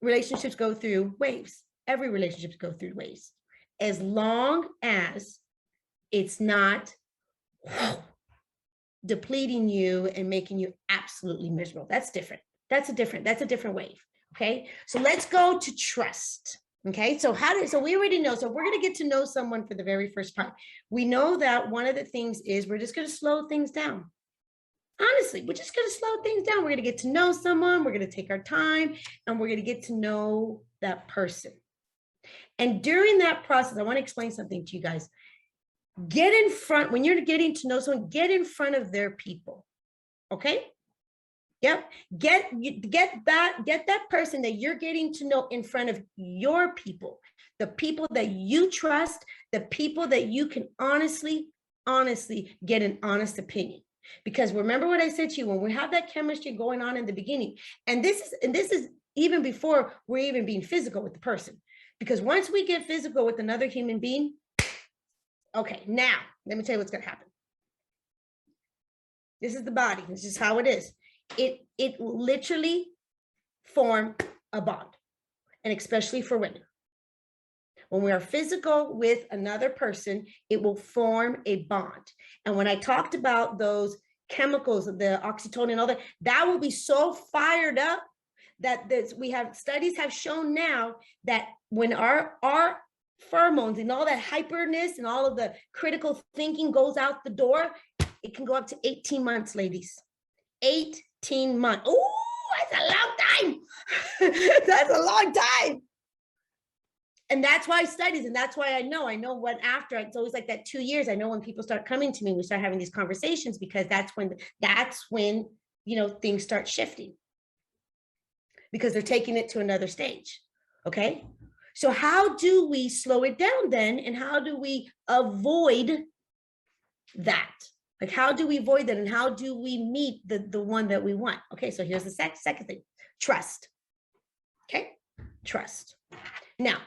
relationships go through waves. Every relationship goes through waves. As long as it's not depleting you and making you absolutely miserable. That's different. That's a different wave. Okay. So let's go to trust. Okay. So we already know. So we're going to get to know someone for the very first time. We know that one of the things is we're just going to slow things down. Honestly, we're just going to slow things down. We're going to get to know someone. We're going to take our time and we're going to get to know that person. And during that process, I want to explain something to you guys. Get in front, when you're getting to know someone, get in front of their people. Okay. Yep. Get that person that you're getting to know in front of your people, the people that you trust, the people that you can honestly get an honest opinion. Because remember what I said to you, when we have that chemistry going on in the beginning, and this is even before we're even being physical with the person. Because once we get physical with another human being, okay, now let me tell you what's going to happen. This is the body. This is how it is. It literally form a bond, and especially for women. When we are physical with another person, it will form a bond. And when I talked about those chemicals, the oxytocin and all that, that will be so fired up that studies have shown now that when our pheromones and all that hyperness and all of the critical thinking goes out the door, it can go up to 18 months, ladies. 18 months. Oh, that's a long time. That's a long time. And that's why studies, and that's why I know when after, it's always like that 2 years. I know when people start coming to me, we start having these conversations, because that's when, things start shifting, because they're taking it to another stage. Okay. So how do we slow it down then? And how do we avoid that? Like, how do we avoid that? And how do we meet the one that we want? Okay. So here's the second thing, trust. Okay. Trust. Now,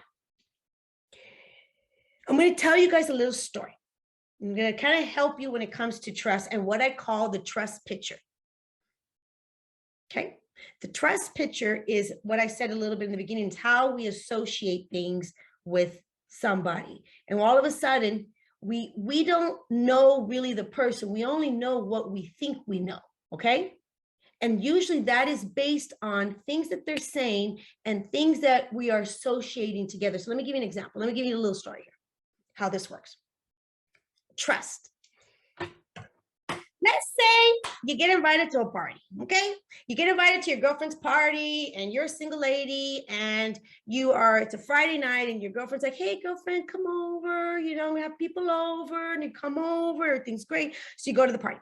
I'm going to tell you guys a little story. I'm going to kind of help you when it comes to trust and what I call the trust picture. Okay. The trust picture is what I said a little bit in the beginning. It's how we associate things with somebody. And all of a sudden, we don't know really the person. We only know what we think we know. Okay. And usually that is based on things that they're saying and things that we are associating together. So let me give you an example. Let me give you a little story here, how this works. Trust. Let's say you get invited to a party, okay? You get invited to your girlfriend's party and you're a single lady and it's a Friday night and your girlfriend's like, hey, girlfriend, come over. We have people over and you come over, everything's great. So you go to the party.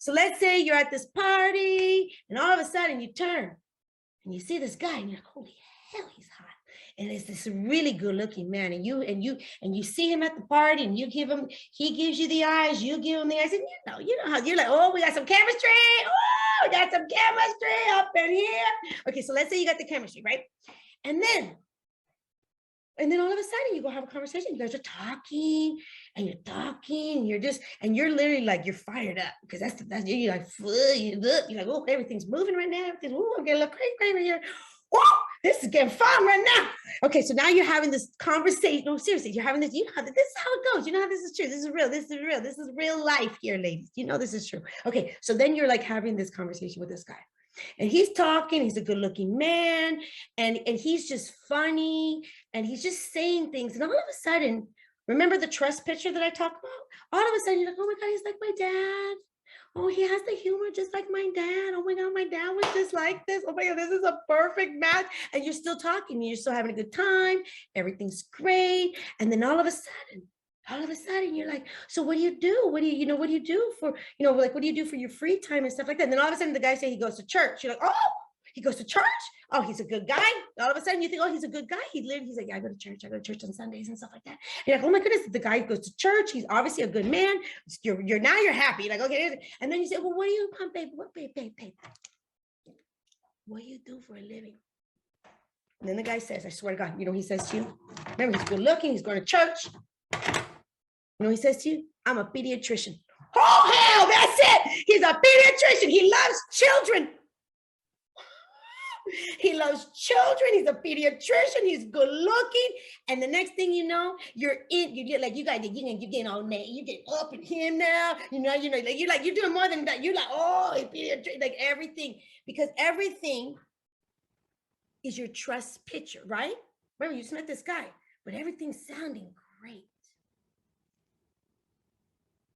So let's say you're at this party and all of a sudden you turn and you see this guy and you're like, holy hell, he's hot. And it's this really good looking man. And you see him at the party and he gives you the eyes, you give him the eyes. And you know how you're like, oh, we got some chemistry. Oh, we got some chemistry up in here. Okay, so let's say you got the chemistry, right? And then all of a sudden you go have a conversation. You guys are talking and you're talking and you're literally like, you're fired up because that's you're like, you're like, oh, everything's moving right now. I'm getting a little crazy here. Whoa, this is getting fun right now. Okay, so now you're having this conversation. No, seriously, you're having this. This is how it goes. You know how this is true. This is real. This is real. This is real life here, ladies. This is true. Okay, so then you're like having this conversation with this guy. And he's talking, he's a good looking man, and he's just funny, and he's just saying things. And all of a sudden, remember the trust picture that I talked about? All of a sudden, you're like, oh my God, he's like my dad. Oh, he has the humor just like my dad. Oh my God, my dad was just like this. Oh my God, this is a perfect match. And you're still talking, you're still having a good time. Everything's great. And then all of a sudden you're like, so what do you do? What do you do for, what do you do for your free time and stuff like that? And then all of a sudden the guy says he goes to church. You're like, oh, he goes to church? Oh, he's a good guy. All of a sudden you think, oh, he's a good guy. He's like, yeah, I go to church on Sundays and stuff like that. And you're like, oh my goodness, the guy goes to church. He's obviously a good man. You're happy. You're like, okay. And then you say, well, what do you, babe? Babe. What do you do for a living? And then the guy says, I swear to God, he says to you, remember, he's good looking. He's going to church. He says to you, I'm a pediatrician. Oh, hell, that's it. He's a pediatrician. He loves children. He loves children. He's a pediatrician. He's good looking. And the next thing you know, you're like, you got, you're getting all mad. You get up at him now. Like you're doing more than that. You're like, oh, pediatrician, like everything, because everything is your trust picture, right? Remember, you just met this guy, but everything's sounding great.